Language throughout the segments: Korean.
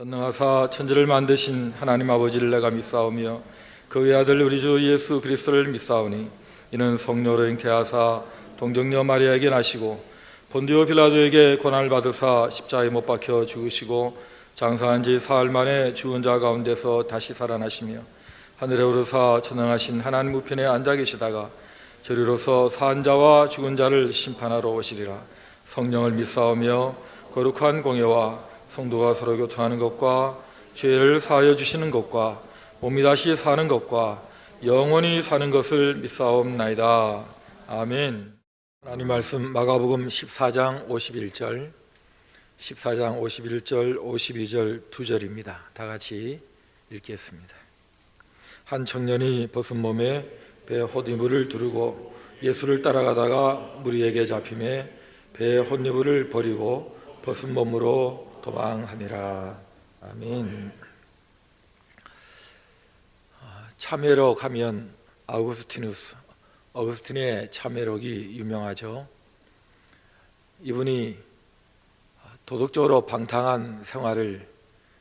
전능하사 천지를 만드신 하나님 아버지를 내가 믿사오며 그 외아들 우리 주 예수 그리스도를 믿사오니 이는 성령으로 잉태하사 동정녀 마리아에게 나시고 본디오 빌라도에게 고난을 받으사 십자가에 못 박혀 죽으시고 장사한 지 사흘 만에 죽은 자 가운데서 다시 살아나시며 하늘에 오르사 전능하신 하나님 우편에 앉아 계시다가 저리로서 산 자와 죽은 자를 심판하러 오시리라. 성령을 믿사오며 거룩한 공예와 성도가 서로 교통하는 것과 죄를 사하여 주시는 것과 몸이 다시 사는 것과 영원히 사는 것을 믿사옵나이다. 아멘. 하나님 말씀 마가복음 14장 51절 52절 2절입니다. 다 같이 읽겠습니다. 한 청년이 벗은 몸에 배에 헛이불을 두르고 예수를 따라가다가 무리에게 잡히매 배에 헛이불을 버리고 벗은 몸으로 도망하니라. 아멘. 참회록 하면 어거스틴의 참회록이 유명하죠. 이분이 도덕적으로 방탕한 생활을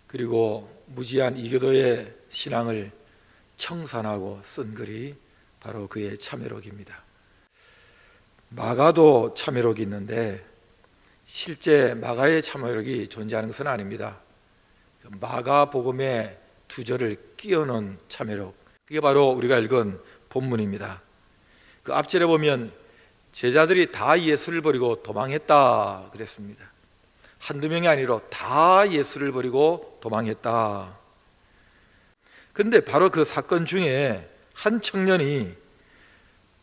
그리고 무지한 이교도의 신앙을 청산하고 쓴 글이 바로 그의 참회록입니다. 마가도 참회록이 있는데 실제 마가의 참회록이 존재하는 것은 아닙니다. 마가복음의 두 절을 끼워넣은 참회록, 그게 바로 우리가 읽은 본문입니다. 그 앞절에 보면 제자들이 다 예수를 버리고 도망했다 그랬습니다. 한두 명이 아니라 다 예수를 버리고 도망했다. 그런데 바로 그 사건 중에 한 청년이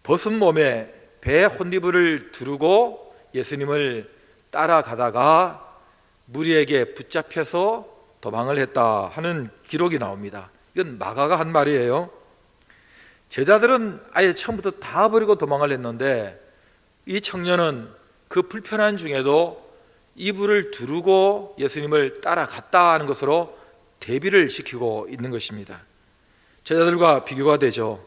벗은 몸에 배에 헛이불을 두르고 예수님을 따라가다가 무리에게 붙잡혀서 도망을 했다 하는 기록이 나옵니다. 이건 마가가 한 말이에요. 제자들은 아예 처음부터 다 버리고 도망을 했는데 이 청년은 그 불편한 중에도 이불을 두르고 예수님을 따라갔다 하는 것으로 대비를 시키고 있는 것입니다. 제자들과 비교가 되죠.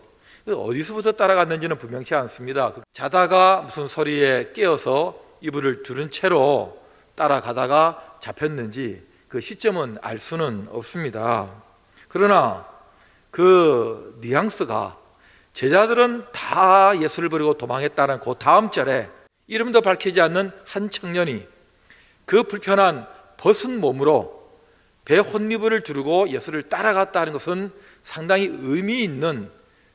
어디서부터 따라갔는지는 분명치 않습니다. 자다가 무슨 소리에 깨어서 이불을 두른 채로 따라가다가 잡혔는지 그 시점은 알 수는 없습니다. 그러나 그 뉘앙스가 제자들은 다 예수를 버리고 도망했다는 그 다음 절에 이름도 밝히지 않는 한 청년이 그 불편한 벗은 몸으로 배 헛이불을 두르고 예수를 따라갔다는 것은 상당히 의미 있는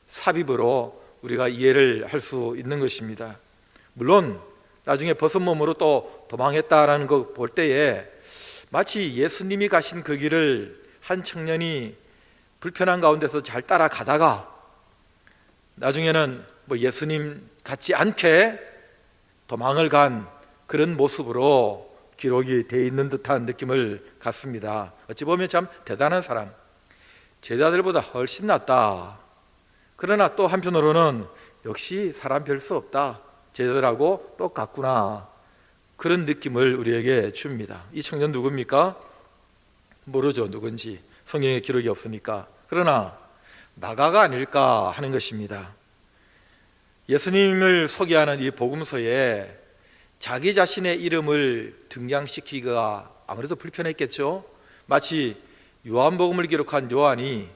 삽입으로 우리가 이해를 할 수 있는 것입니다. 물론 나중에 벗은 몸으로 또 도망했다라는 거 볼 때에 마치 예수님이 가신 그 길을 한 청년이 불편한 가운데서 잘 따라가다가 나중에는 예수님 같지 않게 도망을 간 그런 모습으로 기록이 되어 있는 듯한 느낌을 갖습니다. 어찌 보면 참 대단한 사람, 제자들보다 훨씬 낫다. 그러나 또 한편으로는 역시 사람 별 수 없다, 제자들하고 똑같구나, 그런 느낌을 우리에게 줍니다. 이 청년 누굽니까? 모르죠. 누군지 성경에 기록이 없으니까. 그러나 마가가 아닐까 하는 것입니다. 예수님을 소개하는 이 복음서에 자기 자신의 이름을 등장시키기가 아무래도 불편했겠죠. 마치 요한복음을 기록한 요한이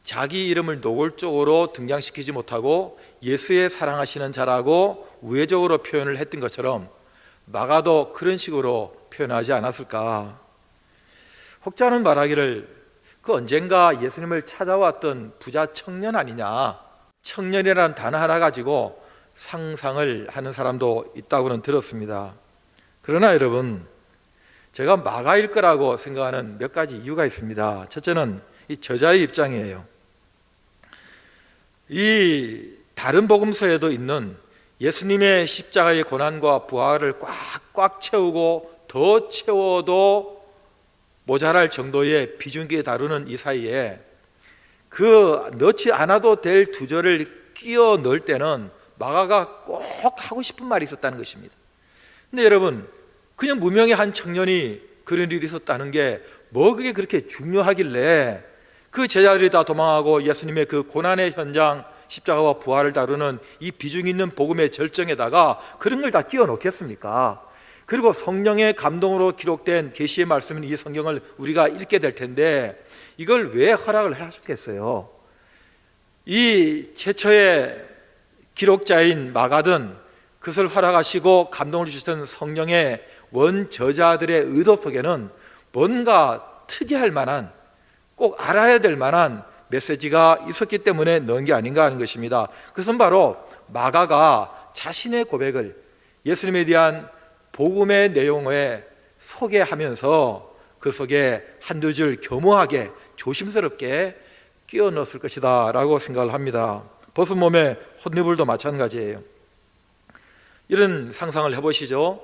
자기 이름을 노골적으로 등장시키지 못하고 예수의 사랑하시는 자라고 우회적으로 표현을 했던 것처럼 마가도 그런 식으로 표현하지 않았을까. 혹자는 말하기를 그 언젠가 예수님을 찾아왔던 부자 청년 아니냐, 청년이라는 단어 하나 가지고 상상을 하는 사람도 있다고는 들었습니다. 그러나 여러분, 제가 마가일 거라고 생각하는 몇 가지 이유가 있습니다. 첫째는 이 저자의 입장이에요. 이 다른 복음서에도 있는 예수님의 십자가의 고난과 부활을 꽉꽉 채우고 더 채워도 모자랄 정도의 비중있게 다루는 이 사이에 그 넣지 않아도 될 두 절을 끼워 넣을 때는 마가가 꼭 하고 싶은 말이 있었다는 것입니다. 근데 여러분, 그냥 무명의 한 청년이 그런 일이 있었다는 게 뭐 그게 그렇게 중요하길래 그 제자들이 다 도망하고 예수님의 그 고난의 현장, 십자가와 부활을 다루는 이 비중 있는 복음의 절정에다가 그런 걸 다 끼워 넣겠습니까? 그리고 성령의 감동으로 기록된 계시의 말씀인 이 성경을 우리가 읽게 될 텐데 이걸 왜 허락을 하셨겠어요? 이 최초의 기록자인 마가든 그것을 허락하시고 감동을 주셨던 성령의 원저자들의 의도 속에는 뭔가 특이할 만한, 꼭 알아야 될 만한 메시지가 있었기 때문에 넣은 게 아닌가 하는 것입니다. 그것은 바로 마가가 자신의 고백을 예수님에 대한 복음의 내용에 소개하면서 그 속에 한두 줄 교묘하게 조심스럽게 끼워 넣었을 것이다 라고 생각을 합니다. 벗은 몸에 혼이불도 마찬가지예요. 이런 상상을 해보시죠.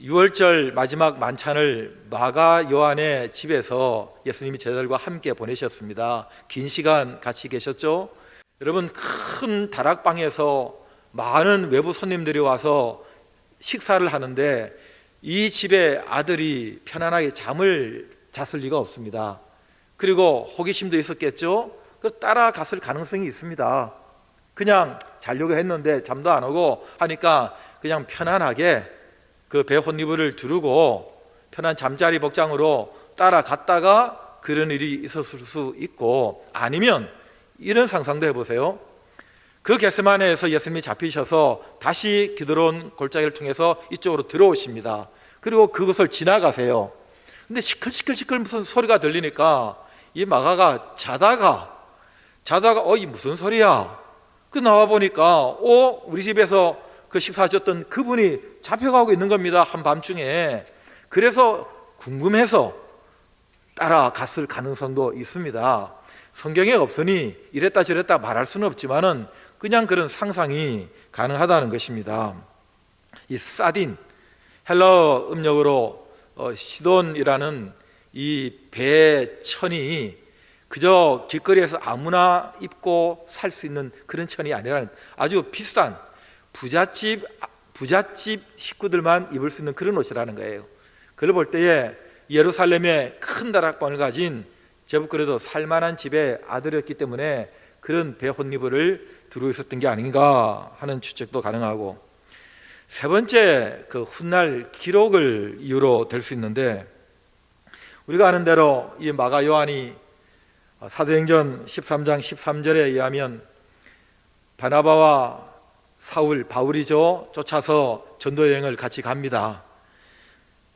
6월절 마지막 만찬을 마가 요한의 집에서 예수님이 제자들과 함께 보내셨습니다. 긴 시간 같이 계셨죠. 여러분, 큰 다락방에서 많은 외부 손님들이 와서 식사를 하는데 이 집의 아들이 편안하게 잠을 잤을 리가 없습니다. 그리고 호기심도 있었겠죠. 따라갔을 가능성이 있습니다. 그냥 자려고 했는데 잠도 안 오고 하니까 그냥 편안하게 그 배 혼이불을 두르고 편한 잠자리 복장으로 따라갔다가 그런 일이 있었을 수 있고, 아니면 이런 상상도 해보세요. 그 겟세마네에서 예수님이 잡히셔서 다시 기드론 골짜기를 통해서 이쪽으로 들어오십니다. 그리고 그것을 지나가세요. 근데 시끌시끌 무슨 소리가 들리니까 이 마가가 자다가 이 무슨 소리야? 그 나와 보니까 우리 집에서 그 식사하셨던 그분이 잡혀가고 있는 겁니다. 한밤중에. 그래서 궁금해서 따라갔을 가능성도 있습니다. 성경에 없으니 이랬다 저랬다 말할 수는 없지만은 그냥 그런 상상이 가능하다는 것입니다. 이 사딘, 헬라어 음력으로 시돈이라는 이 배천이 그저 길거리에서 아무나 입고 살 수 있는 그런 천이 아니라 아주 비싼 부잣집 식구들만 입을 수 있는 그런 옷이라는 거예요. 그걸 볼 때에 예루살렘의 큰 다락방을 가진 제법 그래도 살만한 집의 아들이었기 때문에 그런 배 혼이불을 두르고 있었던 게 아닌가 하는 추측도 가능하고, 세 번째 그 훗날 기록을 이유로 될 수 있는데, 우리가 아는 대로 이 마가 요한이 사도행전 13장 13절에 의하면 바나바와 바울이죠, 쫓아서 전도여행을 같이 갑니다.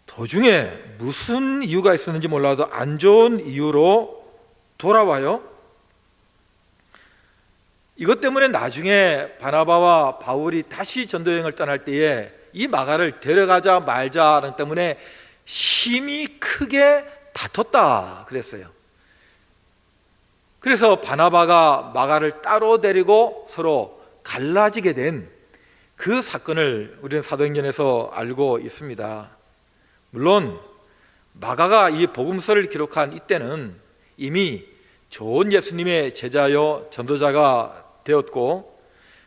도중에 무슨 이유가 있었는지 몰라도 안 좋은 이유로 돌아와요. 이것 때문에 나중에 바나바와 바울이 다시 전도여행을 떠날 때에 이 마가를 데려가자 말자는 때문에 심히 크게 다퉜다 그랬어요. 그래서 바나바가 마가를 따로 데리고 서로 갈라지게 된 그 사건을 우리는 사도행전에서 알고 있습니다. 물론 마가가 이 복음서를 기록한 이때는 이미 좋은 예수님의 제자요 전도자가 되었고,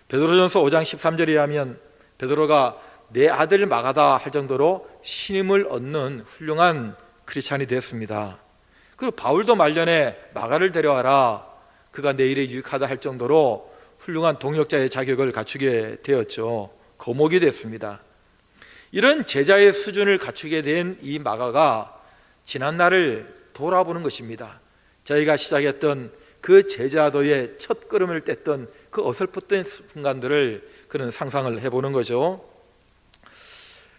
베드로전서 5장 13절에 하면 베드로가 내 아들 마가다 할 정도로 신임을 얻는 훌륭한 크리스찬이 되었습니다. 그리고 바울도 말년에 마가를 데려와라, 그가 내 일에 유익하다 할 정도로 훌륭한 동역자의 자격을 갖추게 되었죠. 거목이 됐습니다. 이런 제자의 수준을 갖추게 된 이 마가가 지난날을 돌아보는 것입니다. 저희가 시작했던 그 제자도의 첫 걸음을 뗐던 그 어설펐던 순간들을 그런 상상을 해보는 거죠.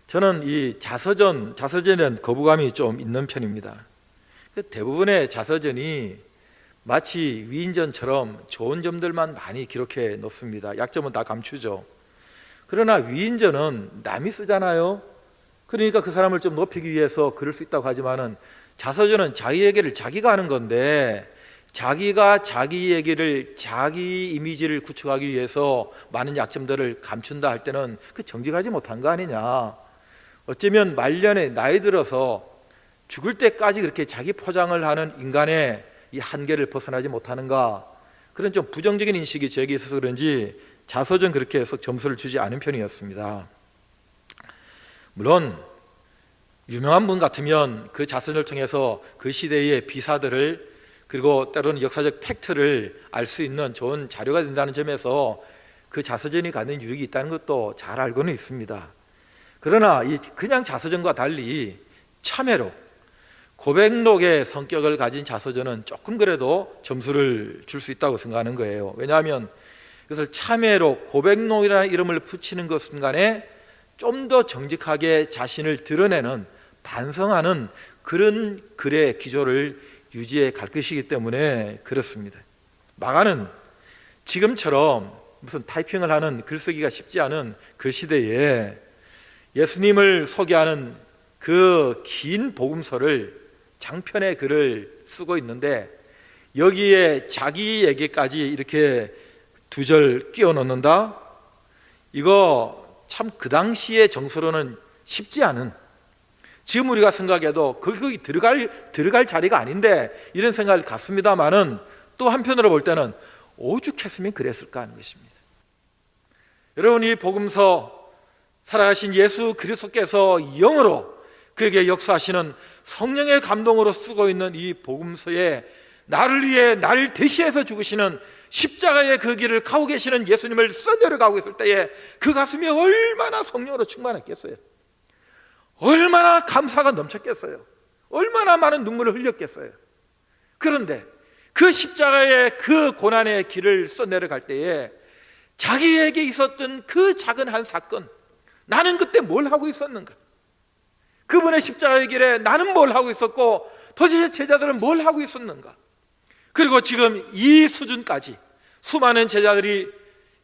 저는 이 자서전에는 거부감이 좀 있는 편입니다. 대부분의 자서전이 마치 위인전처럼 좋은 점들만 많이 기록해 놓습니다. 약점은 다 감추죠. 그러나 위인전은 남이 쓰잖아요. 그러니까 그 사람을 좀 높이기 위해서 그럴 수 있다고 하지만은 자서전은 자기 얘기를 자기가 하는 건데, 자기가 자기 얘기를, 자기 이미지를 구축하기 위해서 많은 약점들을 감춘다 할 때는 그 정직하지 못한 거 아니냐. 어쩌면 말년에 나이 들어서 죽을 때까지 그렇게 자기 포장을 하는 인간의 이 한계를 벗어나지 못하는가, 그런 좀 부정적인 인식이 저에게 있어서 그런지 자서전 그렇게 해서 점수를 주지 않은 편이었습니다. 물론 유명한 분 같으면 그 자서전을 통해서 그 시대의 비사들을, 그리고 때로는 역사적 팩트를 알 수 있는 좋은 자료가 된다는 점에서 그 자서전이 갖는 유익이 있다는 것도 잘 알고는 있습니다. 그러나 이 그냥 자서전과 달리 참회록, 고백록의 성격을 가진 자서전은 조금 그래도 점수를 줄 수 있다고 생각하는 거예요. 왜냐하면 그것을 참회록, 고백록이라는 이름을 붙이는 것은 간에 좀 더 정직하게 자신을 드러내는, 반성하는 그런 글의 기조를 유지해 갈 것이기 때문에 그렇습니다. 마가는 지금처럼 무슨 타이핑을 하는, 글쓰기가 쉽지 않은 그 시대에 예수님을 소개하는 그 긴 복음서를, 장편의 글을 쓰고 있는데 여기에 자기 얘기까지 이렇게 두 절 끼워 넣는다? 이거 참 그 당시의 정서로는 쉽지 않은, 지금 우리가 생각해도 거기 들어갈 자리가 아닌데 이런 생각을 갖습니다만은 또 한편으로 볼 때는 오죽했으면 그랬을까 하는 것입니다. 여러분, 이 복음서 살아가신 예수 그리스도께서 영으로 그에게 역사하시는 성령의 감동으로 쓰고 있는 이 복음서에 나를 위해 나를 대신해서 죽으시는 십자가의 그 길을 가고 계시는 예수님을 써내려가고 있을 때에 그 가슴이 얼마나 성령으로 충만했겠어요. 얼마나 감사가 넘쳤겠어요. 얼마나 많은 눈물을 흘렸겠어요. 그런데 그 십자가의 그 고난의 길을 써내려갈 때에 자기에게 있었던 그 작은 한 사건, 나는 그때 뭘 하고 있었는가? 그분의 십자가의 길에 나는 뭘 하고 있었고 도대체 제자들은 뭘 하고 있었는가? 그리고 지금 이 수준까지 수많은 제자들이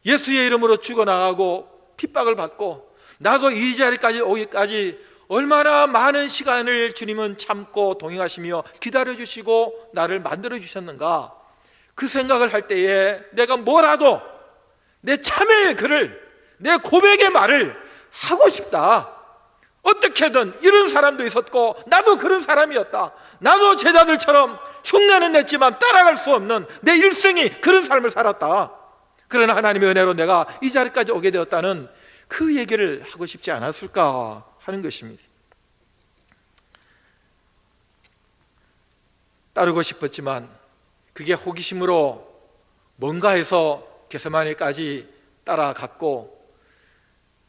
예수의 이름으로 죽어나가고 핍박을 받고 나도 이 자리까지 오기까지 얼마나 많은 시간을 주님은 참고 동행하시며 기다려주시고 나를 만들어주셨는가? 그 생각을 할 때에 내가 뭐라도 내 참회의 글을, 내 고백의 말을 하고 싶다. 어떻게든 이런 사람도 있었고 나도 그런 사람이었다. 나도 제자들처럼 흉내는 냈지만 따라갈 수 없는 내 일생이 그런 삶을 살았다. 그러나 하나님의 은혜로 내가 이 자리까지 오게 되었다는 그 얘기를 하고 싶지 않았을까 하는 것입니다. 따르고 싶었지만 그게 호기심으로 뭔가 해서 겟세마네까지 따라갔고,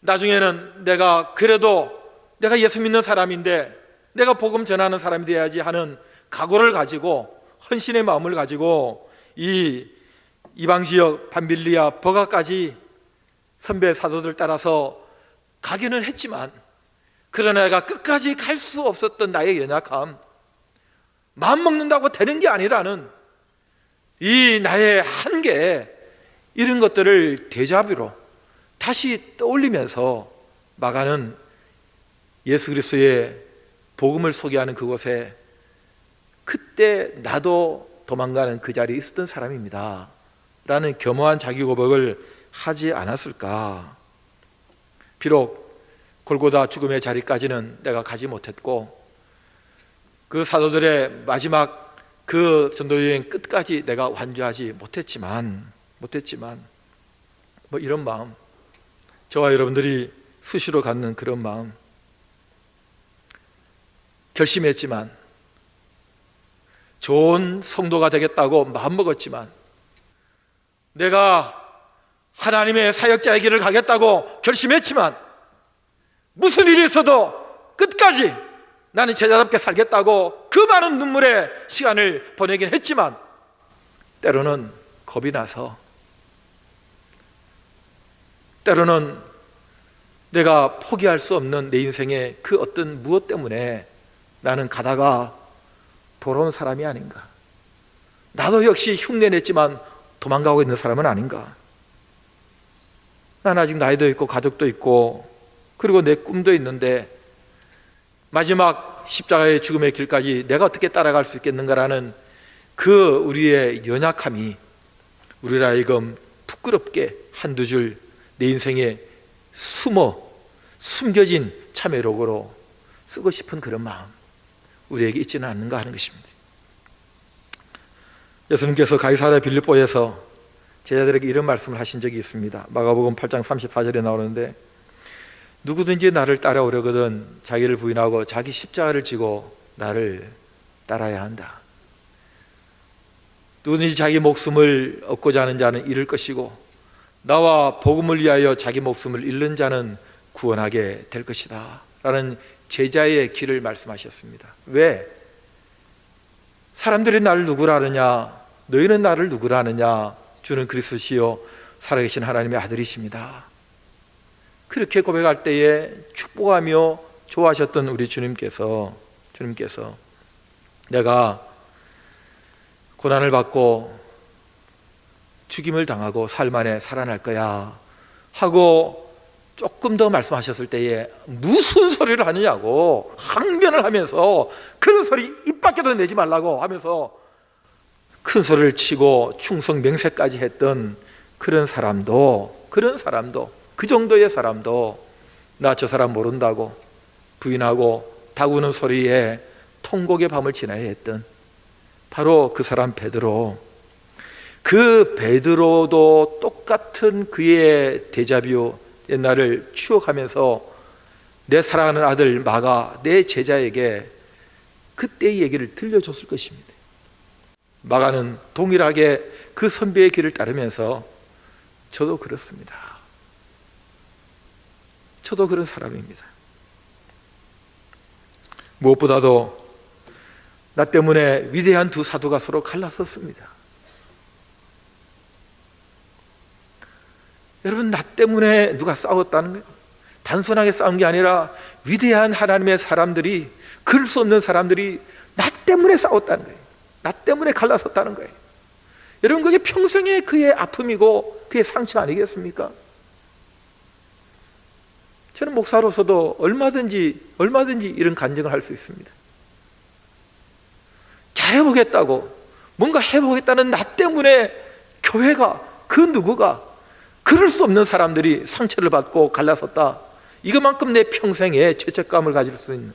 나중에는 내가 그래도 내가 예수 믿는 사람인데 내가 복음 전하는 사람이 되어야지 하는 각오를 가지고, 헌신의 마음을 가지고 이 이방지역 밤빌리아 버가까지 선배 사도들 따라서 가기는 했지만, 그러나 내가 끝까지 갈 수 없었던 나의 연약함, 마음 먹는다고 되는 게 아니라는 이 나의 한계, 이런 것들을 데자뷰로 다시 떠올리면서 마가는 예수 그리스도의 복음을 소개하는 그곳에 그때 나도 도망가는 그 자리에 있었던 사람입니다 라는 겸허한 자기 고백을 하지 않았을까? 비록 골고다 죽음의 자리까지는 내가 가지 못했고 그 사도들의 마지막 그 전도여행 끝까지 내가 완주하지 못했지만 뭐 이런 마음, 저와 여러분들이 수시로 갖는 그런 마음, 결심했지만, 좋은 성도가 되겠다고 마음먹었지만, 내가 하나님의 사역자의 길을 가겠다고 결심했지만, 무슨 일이 있어도 끝까지 나는 제자답게 살겠다고 그 많은 눈물의 시간을 보내긴 했지만, 때로는 겁이 나서, 때로는 내가 포기할 수 없는 내 인생의 그 어떤 무엇 때문에 나는 가다가 돌아온 사람이 아닌가, 나도 역시 흉내냈지만 도망가고 있는 사람은 아닌가. 난 아직 나이도 있고 가족도 있고 그리고 내 꿈도 있는데 마지막 십자가의 죽음의 길까지 내가 어떻게 따라갈 수 있겠는가라는 그 우리의 연약함이 우리를 하여금 부끄럽게 한두 줄 내 인생에 숨겨진 참회록으로 쓰고 싶은 그런 마음 우리에게 있지는 않는가 하는 것입니다. 예수님께서 가이사랴 빌립보에서 제자들에게 이런 말씀을 하신 적이 있습니다. 마가복음 8장 34절에 나오는데, 누구든지 나를 따라오려거든 자기를 부인하고 자기 십자가를 지고 나를 따라야 한다. 누구든지 자기 목숨을 얻고자 하는 자는 잃을 것이고 나와 복음을 위하여 자기 목숨을 잃는 자는 구원하게 될 것이다 라는 제자의 길을 말씀하셨습니다. 왜? 사람들이 나를 누구라 하느냐? 너희는 나를 누구라 하느냐? 주는 그리스도시요 살아계신 하나님의 아들이십니다. 그렇게 고백할 때에 축복하며 좋아하셨던 우리 주님께서 내가 고난을 받고 죽임을 당하고 사흘 만에 살아날 거야 하고 조금 더 말씀하셨을 때에 무슨 소리를 하느냐고 항변을 하면서 그런 소리 입 밖에도 내지 말라고 하면서 큰 소리를 치고 충성 맹세까지 했던 그런 사람도 그 정도의 사람도 나 저 사람 모른다고 부인하고 다구는 소리에 통곡의 밤을 지나야 했던 바로 그 사람 베드로. 그 베드로도 똑같은 그의 데자뷰 옛날을 추억하면서 내 사랑하는 아들 마가 내 제자에게 그때의 얘기를 들려줬을 것입니다. 마가는 동일하게 그 선배의 길을 따르면서 저도 그렇습니다. 저도 그런 사람입니다. 무엇보다도 나 때문에 위대한 두 사도가 서로 갈라섰습니다. 여러분, 나 때문에 누가 싸웠다는 거예요? 단순하게 싸운 게 아니라 위대한 하나님의 사람들이, 그럴 수 없는 사람들이 나 때문에 싸웠다는 거예요. 나 때문에 갈라섰다는 거예요. 여러분, 그게 평생의 그의 아픔이고 그의 상처 아니겠습니까? 저는 목사로서도 얼마든지 이런 간증을 할 수 있습니다. 잘해보겠다고, 뭔가 해보겠다는 나 때문에 교회가, 그 누구가, 그럴 수 없는 사람들이 상처를 받고 갈라섰다. 이것만큼 내 평생에 죄책감을 가질 수 있는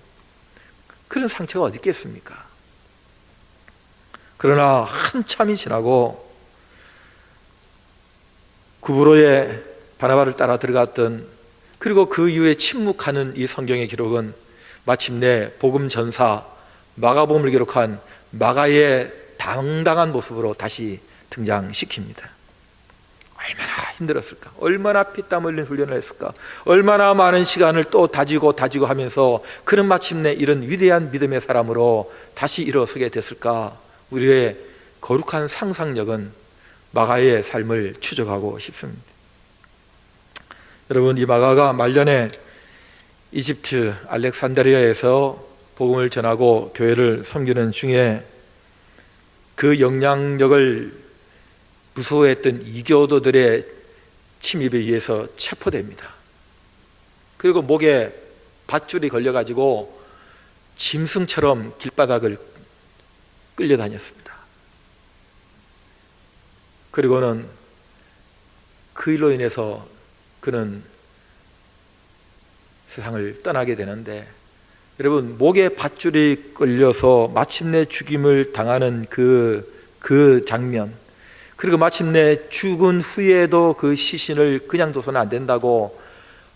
그런 상처가 어디 있겠습니까? 그러나 한참이 지나고 구브로에 바나바를 따라 들어갔던, 그리고 그 이후에 침묵하는 이 성경의 기록은 마침내 복음 전사 마가복음을 기록한 마가의 당당한 모습으로 다시 등장시킵니다. 얼마나 힘들었을까? 얼마나 피땀 흘린 훈련을 했을까? 얼마나 많은 시간을 또 다지고 하면서 그는 마침내 이런 위대한 믿음의 사람으로 다시 일어서게 됐을까? 우리의 거룩한 상상력은 마가의 삶을 추적하고 싶습니다. 여러분, 이 마가가 말년에 이집트 알렉산드리아에서 복음을 전하고 교회를 섬기는 중에 그 영향력을 무서워했던 이교도들의 침입에 의해서 체포됩니다. 그리고 목에 밧줄이 걸려가지고 짐승처럼 길바닥을 끌려다녔습니다. 그리고는 그 일로 인해서 그는 세상을 떠나게 되는데, 여러분, 목에 밧줄이 끌려서 마침내 죽임을 당하는 그 장면, 그리고 마침내 죽은 후에도 그 시신을 그냥 둬서는 안 된다고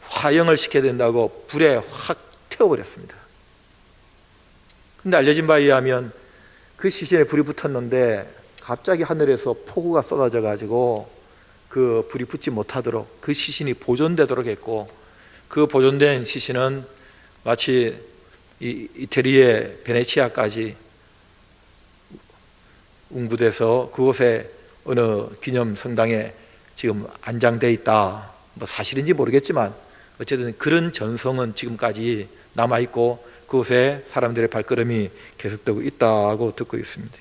화형을 시켜야 된다고 불에 확 태워버렸습니다. 근데 알려진 바에 의하면 그 시신에 불이 붙었는데 갑자기 하늘에서 폭우가 쏟아져 가지고 그 불이 붙지 못하도록 그 시신이 보존되도록 했고, 그 보존된 시신은 마치 이태리의 베네치아까지 운구돼서 그곳에 어느 기념 성당에 지금 안장되어 있다. 뭐 사실인지 모르겠지만 어쨌든 그런 전성은 지금까지 남아있고 그곳에 사람들의 발걸음이 계속되고 있다고 듣고 있습니다.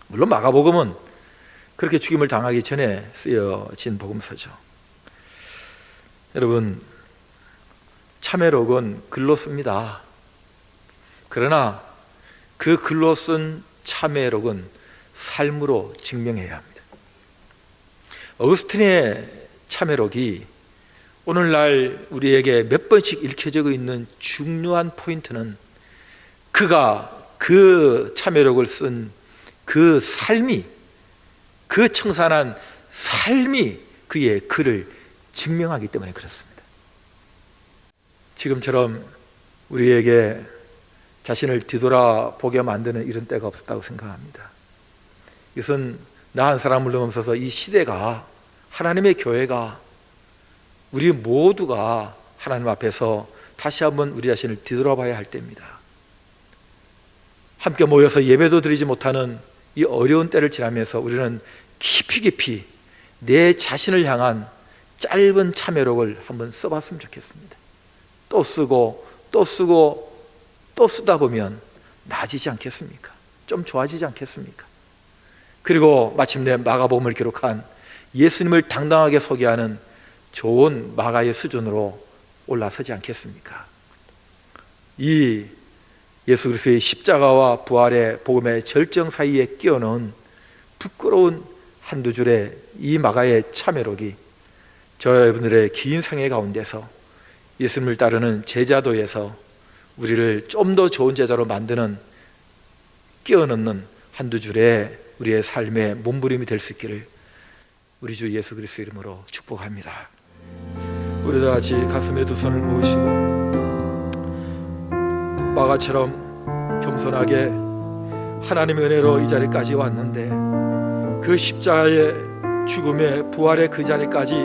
물론 마가복음은 그렇게 죽임을 당하기 전에 쓰여진 복음서죠. 여러분, 참회록은 글로 씁니다. 그러나 그 글로 쓴 참회록은 삶으로 증명해야 합니다. 어거스틴의 참회록이 오늘날 우리에게 몇 번씩 읽혀지고 있는 중요한 포인트는 그가 그 참회록을 쓴 그 삶이, 그 청산한 삶이 그의 글을 증명하기 때문에 그렇습니다. 지금처럼 우리에게 자신을 뒤돌아보게 만드는 이런 때가 없었다고 생각합니다. 이것은 나 한 사람을 넘어서서 이 시대가, 하나님의 교회가, 우리 모두가 하나님 앞에서 다시 한번 우리 자신을 뒤돌아봐야 할 때입니다. 함께 모여서 예배도 드리지 못하는 이 어려운 때를 지나면서 우리는 깊이 내 자신을 향한 짧은 참회록을 한번 써봤으면 좋겠습니다. 또 쓰고 또 쓰다 보면 나아지지 않겠습니까? 좀 좋아지지 않겠습니까? 그리고 마침내 마가복음을 기록한 예수님을 당당하게 소개하는 좋은 마가의 수준으로 올라서지 않겠습니까? 이 예수 그리스도의 십자가와 부활의 복음의 절정 사이에 끼어넣은 부끄러운 한두 줄의 이 마가의 참회록이 저와 여러분들의 긴 생애 가운데서 예수님을 따르는 제자도에서 우리를 좀 더 좋은 제자로 만드는 끼어넣는 한두 줄의 우리의 삶의 몸부림이 될 수 있기를 우리 주 예수 그리스도 이름으로 축복합니다. 우리 다 같이 가슴에 두 손을 모으시고 마가처럼 겸손하게 하나님의 은혜로 이 자리까지 왔는데 그 십자가의 죽음의 부활의 그 자리까지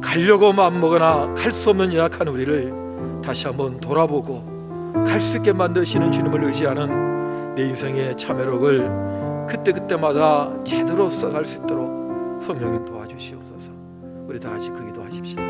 가려고 마음먹으나 갈 수 없는 연약한 우리를 다시 한번 돌아보고 갈 수 있게 만드시는 주님을 의지하는 내 인생의 참회록을 그때마다 제대로 써갈 수 있도록 성령님 도와주시옵소서. 우리 다 같이 그 기도하십시다.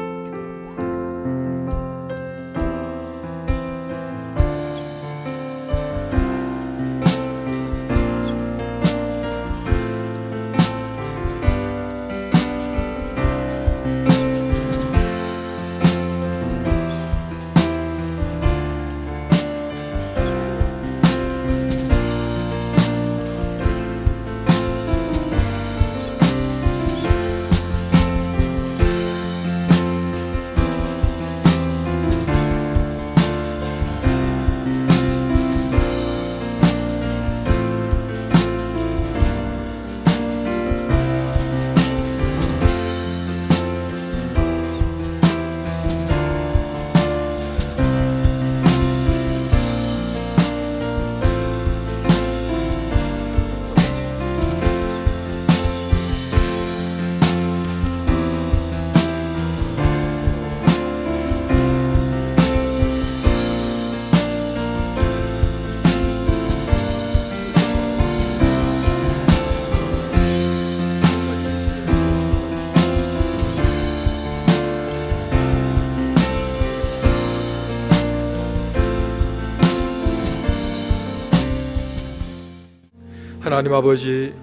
하나님 아버지,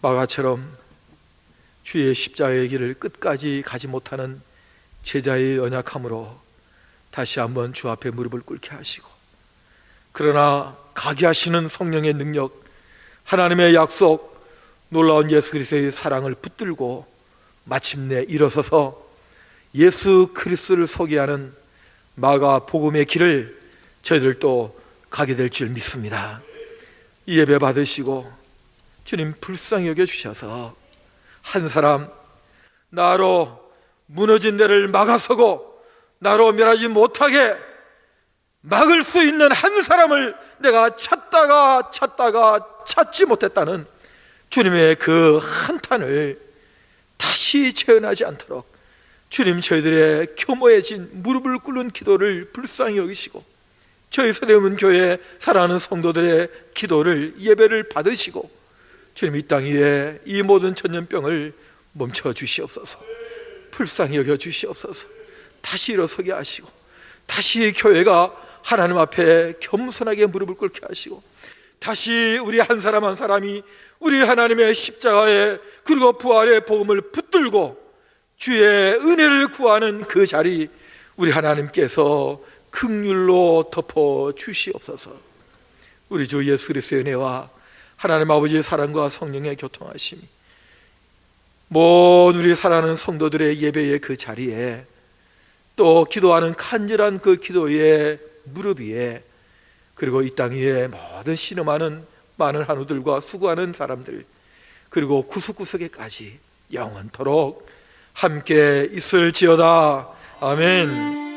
마가처럼 주의 십자가의 길을 끝까지 가지 못하는 제자의 연약함으로 다시 한번 주 앞에 무릎을 꿇게 하시고, 그러나 가게 하시는 성령의 능력, 하나님의 약속, 놀라운 예수 그리스도의 사랑을 붙들고 마침내 일어서서 예수 그리스도를 소개하는 마가 복음의 길을 저희들도 가게 될 줄 믿습니다. 이 예배 받으시고 주님 불쌍히 여겨주셔서 한 사람, 나로 무너진 데를 막아서고 나로 멸하지 못하게 막을 수 있는 한 사람을 내가 찾다가 찾지 못했다는 주님의 그 한탄을 다시 재현하지 않도록 주님 저희들의 겸허해진 무릎을 꿇는 기도를 불쌍히 여기시고 저희 서대문 교회 사랑하는 성도들의 기도를, 예배를 받으시고 주님 이 땅 위에 이 모든 전염병을 멈춰 주시옵소서. 불쌍히 여겨 주시옵소서. 다시 일어서게 하시고 다시 교회가 하나님 앞에 겸손하게 무릎을 꿇게 하시고 다시 우리 한 사람 한 사람이 우리 하나님의 십자가에 그리고 부활의 복음을 붙들고 주의 은혜를 구하는 그 자리 우리 하나님께서 긍휼로 덮어 주시옵소서. 우리 주 예수 그리스도의 은혜와 하나님 아버지의 사랑과 성령의 교통하심이 모든 우리 사랑하는 성도들의 예배의 그 자리에 또 기도하는 간절한 그 기도의 무릎 위에 그리고 이 땅 위에 모든 신음하는 많은 한우들과 수고하는 사람들 그리고 구석구석에까지 영원토록 함께 있을지어다. 아멘.